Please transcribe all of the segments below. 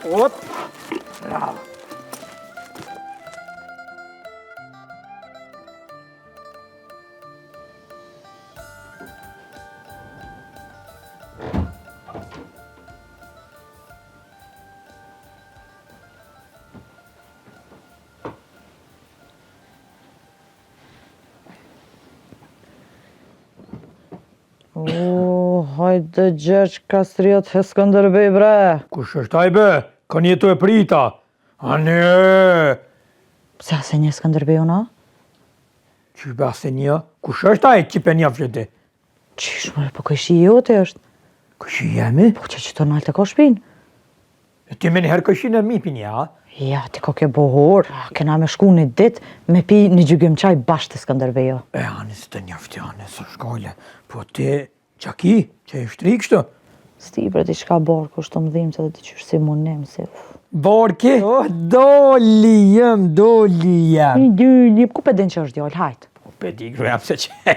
Hop. Bravo. Hajde Gjergj Kastriot Skënderbej bre. Kush është ai be? Ka jetu e prita. A ne? Pse Arsenije Skënderbeu na? Qysh be Arsenije? Kush është ai që pe njofsh ti? Qysh më po këshi jote është? Kush jemi? Po që të nalte ka shpinë. Ti me njëherë këshin e mi pini, a? Ja, ti ka ke bohor. Kena me shku një dit me pi një gjygim qaj bashkë të Skënderbejo. Anis të njofti, anis, së shkojle. Po ti, qa ki? Që e shtri kështu? Sti bre ti shka barku është të më dhimë që dhe ti qërë si munem si. Barki? Oh, doli jem. Doli, ku pe din që është djallë, hajtë. Po pe di grujem se që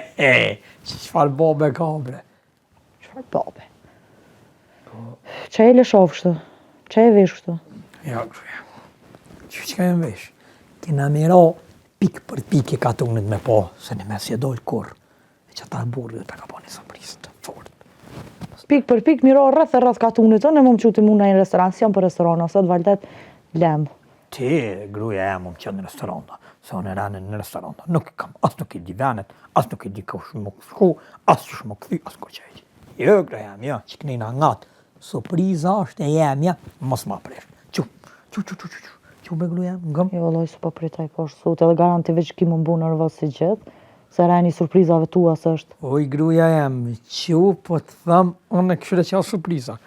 qëfar babe ka bre. Qëfar babe? Që e le shofë kështu? Që e vesh kështu? Ja, grujem. Që ka e më vesh? Kena mira pik për pik e katunit me po, se në mes je dojnë kur. E që ta burë dhe ta ka po një surprizë të fort. Pik për pik, miro rrëth e rrëth katunit, në më më quti mu në një restoran, si jam për restoran, ose të valdet lem. Ti, gruja e më qënë në restoranta, se unë e rane në restoranta. Nuk i kam, as nuk i di venet, as nuk i di kush më shku, as që më këthy, as kur që e që. Jo, gruja jam, jo, që kënina ngatë. Surpriza është e jemja, mos ma presh. Qu be gruja, ngëm? Jo, loj, su po pritaj po është sot, edhe garanti veç ki më mbu nërvës si gjithë, se rejni surprizave tua së është. Oj, gruja jem, po të thëmë, unë e këshire që surpriza.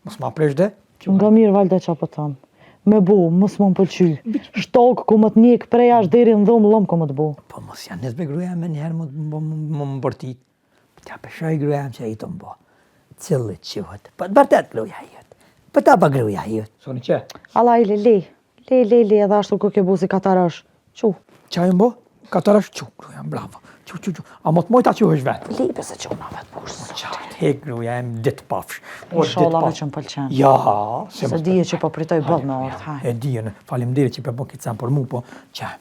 Mos ma presh dhe? Nga mirë valde që po thëmë. Me bu, mos më pëlqy. Shtokë ku më të njekë prej ashtë deri në dhomë, lëmë ku më të bu. Po mos janë nësbe gruja me njëherë më mbërtit. Tja pëshoj gruja jem që e i të mbo. Cillit qëhet. Po të bërtet gruja jetë. Po ta pa gruja jetë. Soni që? Alla i le, edhe ashtu ku ke bu si katarash. Qu? Qa e mbo? Katarash qu, gruja, bravo. Qu. A mot mojta që është vetë? Libe se që una vetë burë sot. Qatë, hek gruja jem ditë pafsh. Inshallah me që më pëlqen. Ja. Se dije që po pritoj bëllë me orë. E dije, falimderit që pe bo këtë për mu, po që